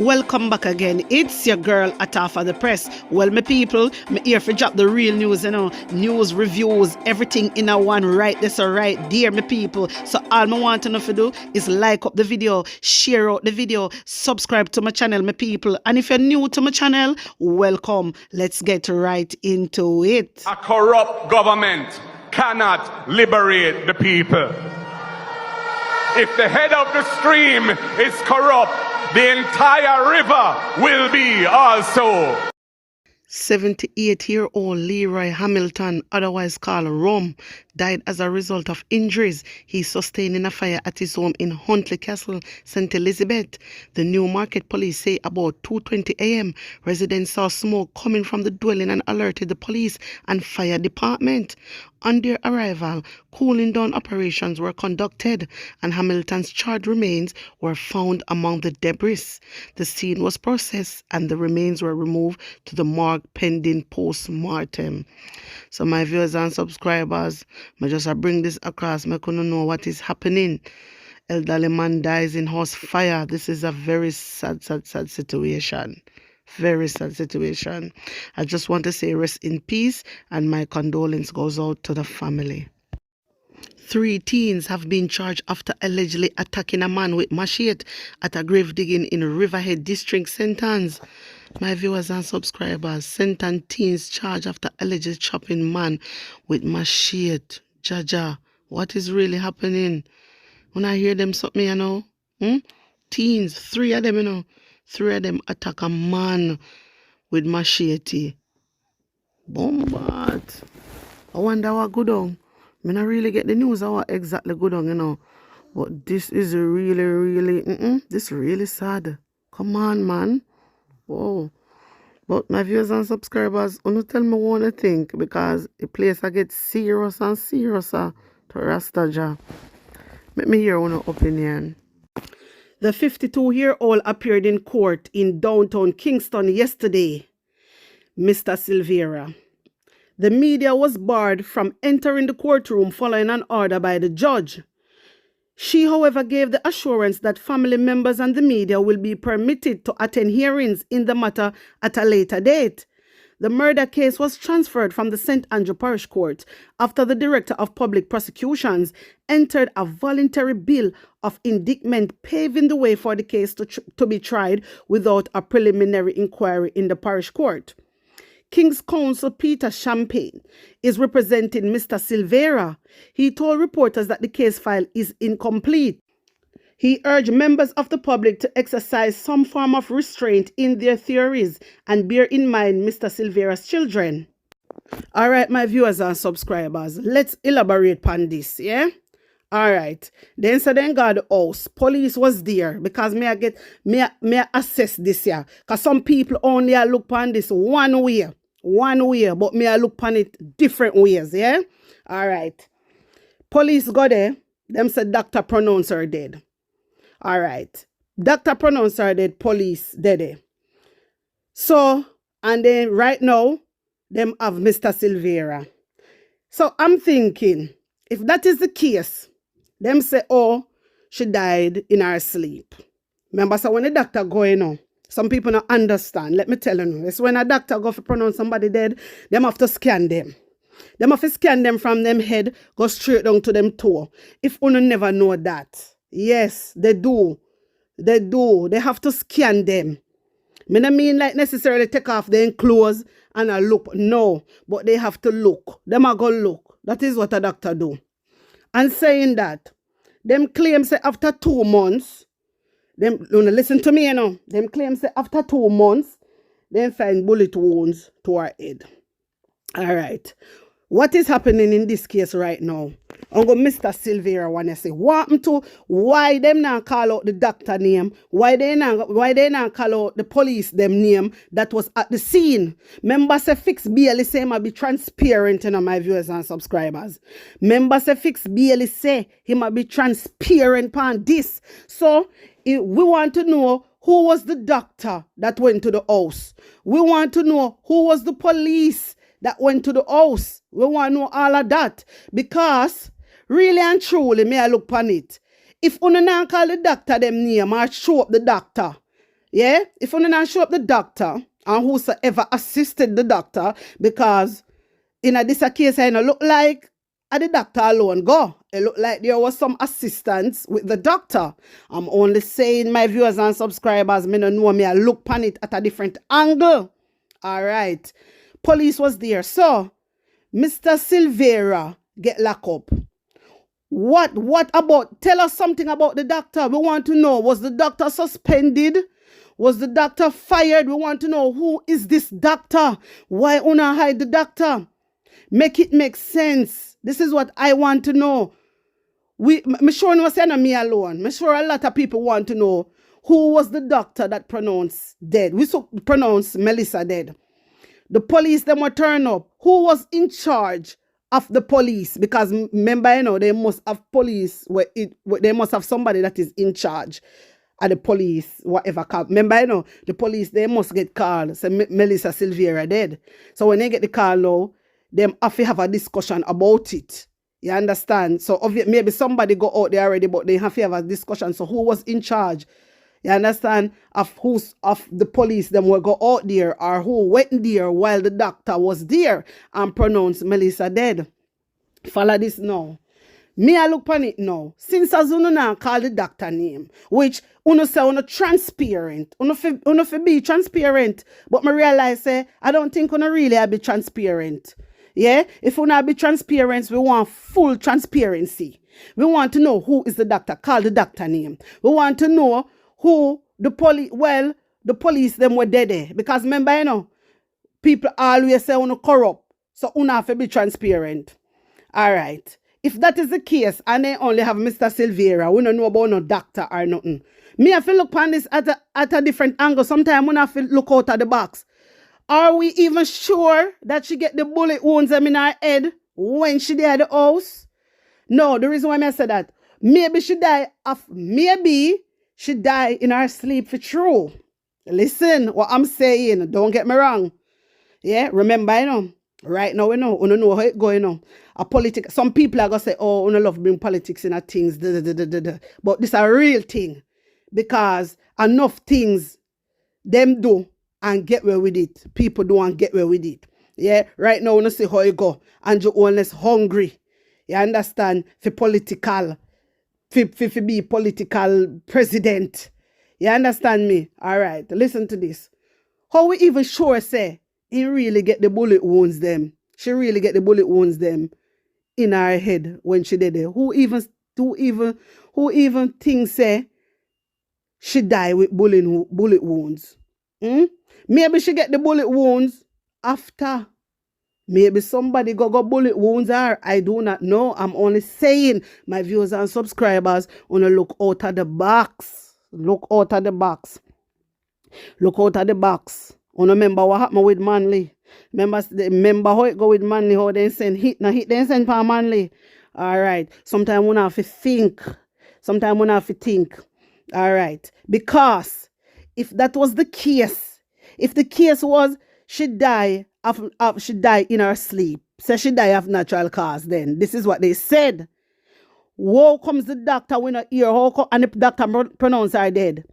Welcome back again. It's your girl Atafa the Press. Well, my people, me here for drop the real news, news, reviews, everything in a one right this or right there, my people. So all I want to know to do is like up the video, share out the video, subscribe to my channel, my people. And if you're new to my channel, welcome. Let's get right into it. A corrupt government cannot liberate the people. If the head of the stream is corrupt, the entire river will be also. 78-year-old Leroy Hamilton, otherwise called Rum, died as a result of injuries he sustained in a fire at his home in Huntley Castle, St. Elizabeth. The Newmarket police say about 2:20 a.m. residents saw smoke coming from the dwelling and alerted the police and fire department. On their arrival, cooling down operations were conducted and Hamilton's charred remains were found among the debris. The scene was processed and the remains were removed to the morgue pending post-mortem. So my viewers and subscribers, I just bring this across. I couldn't know what is happening. Elderly man dies in house fire. This is a very sad situation. Very sad situation. I just want to say rest in peace and my condolence goes out to the family. 3 teens have been charged after allegedly attacking a man with machete at a grave digging in Riverhead District, St. Anne's. My viewers and subscribers, St. Anne's teens charged after allegedly chopping man with machete. Jaja, what is really happening? When I hear them something, Teens, 3 of them, 3 of them attack a man with machete. Bombard. I wonder what good on. I don't really get the news of what exactly good on, But this is really, this really sad. Come on, man. Whoa. But my viewers and subscribers, don't tell me what to think because the place I get serious and seriouser to Rastaja. Let me hear one opinion. The 52-year-old appeared in court in downtown Kingston yesterday, Mr. Silvera. The media was barred from entering the courtroom following an order by the judge. She, however, gave the assurance that family members and the media will be permitted to attend hearings in the matter at a later date. The murder case was transferred from the St. Andrew Parish Court after the Director of Public Prosecutions entered a voluntary bill of indictment paving the way for the case to be tried without a preliminary inquiry in the parish court. King's Counsel Peter Champagne is representing Mr. Silvera. He told reporters that the case file is incomplete. He urged members of the public to exercise some form of restraint in their theories and bear in mind Mr. Silvera's children. All right, my viewers and subscribers, let's elaborate on this, yeah? All right. Then got the house. Police was there because me I assess this here. Because some people only look on this one way, but me I look on it different ways, yeah? All right. Police got there. Them said doctor pronounced her dead. All right. Doctor pronounced her dead. Police dead. So, and then right now, them have Mr. Silvera. So I'm thinking, if that is the case, them say, oh, she died in her sleep. Remember, so when the doctor go, some people don't understand. Let me tell you, it's when a doctor go to pronounce somebody dead, them have to scan them. Them have to scan them from them head, go straight down to them toe. If you never know that. Yes, they do. They do. They have to scan them. I don't mean like necessarily take off their clothes and a look. No, but they have to look. Them are going to look. That is what a doctor do. And saying that, them claims say after 2 months, them listen to me, them claims say after 2 months, they find bullet wounds to her head. All right. What is happening in this case right now? I'm going to Mr. Silvera want to say, what happened to, why them not call out the doctor name? Why they not call out the police them name that was at the scene? Members say Fix Bailey say him be transparent, my viewers and subscribers. Members say Fix Bailey say him be transparent on this. So, we want to know who was the doctor that went to the house. We want to know who was the police that went to the house. We want to know all of that. Because, really and truly, may I look on it. If you not call the doctor them name or show up the doctor, Yeah, if you not show up the doctor and whosoever assisted the doctor, because in a this a case, I look like the doctor alone go. It look like there was some assistance with the doctor. I'm only saying, my viewers and subscribers, me no know me, I look pan it at a different angle. All right. Police was there. So, Mr. Silvera get locked up. What about? Tell us something about the doctor. We want to know, was the doctor suspended? Was the doctor fired? We want to know, who is this doctor? Why una hide the doctor? Make it make sense. This is what I want to know. I'm sure no say me alone. I'm sure a lot of people want to know, who was the doctor that pronounced dead. We so pronounced Melissa dead. The police them were turn up. Who was in charge of the police? Because remember, they must have police they must have somebody that is in charge of the police, whatever. Remember, the police, they must get called. Say Melissa Silvera dead. So when they get the call now, them have to have a discussion about it. You understand? So maybe somebody go out there already, but they have to have a discussion. So who was in charge? You understand? Of the police them will go out there, or who went there while the doctor was there and pronounced Melissa dead. Follow this now. Me I look on it now. Since as uno now call the doctor name, which uno say uno transparent. Uno fi be transparent. But me realize I don't think uno really be transparent. Yeah? If uno be transparent, we want full transparency. We want to know who is the doctor. Call the doctor name. We want to know who the police them were dead. Because remember, people always say uno corrupt. So uno have to be transparent. All right. If that is the case, and they only have Mr. Silvera, we don't know about no doctor or nothing. Me have to look on this at a different angle. Sometimes we have to look out of the box. Are we even sure that she get the bullet wounds in her head when she died at the house? No, the reason why I say that, maybe she died in her sleep for true. Listen, what I'm saying, don't get me wrong. Yeah, remember, right now, we know how it going on. Some people are going to say, oh, we love bring politics in our things. But this is a real thing. Because enough things them do and get away with it. People do and get away with it. Yeah, right now, we see how it go. And you're always hungry. You understand? For political. For be political president. You understand me? All right, listen to this. How we even sure say he really get the bullet wounds them? She really get the bullet wounds them in her head when she did it. Who even thinks say she die with bullet wounds? Maybe she get the bullet wounds after. Maybe somebody got bullet wounds her. I do not know. I'm only saying, my viewers and subscribers, wanna look out of the box. Look out of the box. Look out of the box. Wanna remember what happened with Manley? Remember how it go with Manley, how they send hit, now hit they send for Manley. All right. Sometimes we have to think. All right. Because if that was the case, if the case was she died in her sleep, so she died of natural cause, then this is what they said. How comes the doctor when I hear and the doctor pronounce her dead?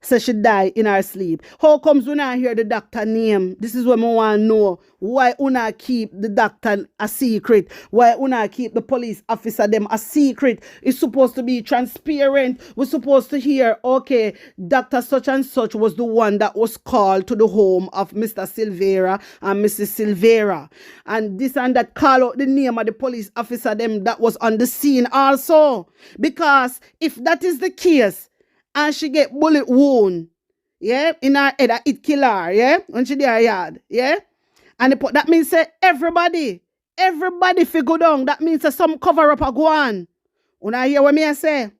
So she died in her sleep. How comes when I hear the doctor name? This is what I want to know. Why una keep the doctor a secret? Why una keep the police officer them a secret? It's supposed to be transparent. We're supposed to hear, okay, Dr. such and such was the one that was called to the home of Mr. Silvera and Mrs. Silvera. And this and that, call out the name of the police officer them that was on the scene also. Because if that is the case, and she get bullet wound, yeah, in her head, it kill her, yeah, when she there yard, yeah. And that means say everybody fi go down. That means some cover up a go on. When I hear what me I say,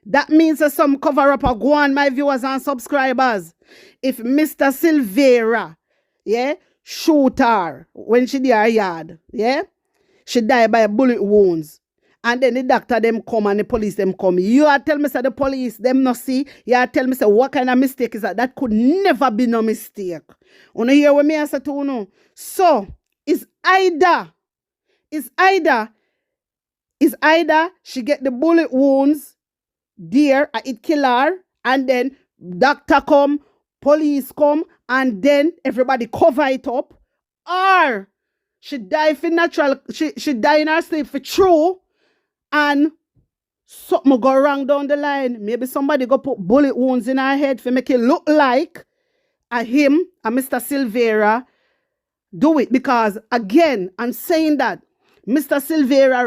that means some cover up a go on, my viewers and subscribers. If Mr. Silvera, yeah, shoot her when she there yard, yeah, she die by bullet wounds. And then the doctor them come and the police them come. You are tell me say the police them not see. You are tell me say what kind of mistake is that? That could never be no mistake. You hear what me I say to you? So it's either she get the bullet wounds there, it kill her, and then doctor come, police come and then everybody cover it up, or she die for natural, she die in her sleep for true, and something go wrong down the line. Maybe somebody go put bullet wounds in her head for make it look like him, Mr. Silvera, do it. Because again, I'm saying that Mr. Silvera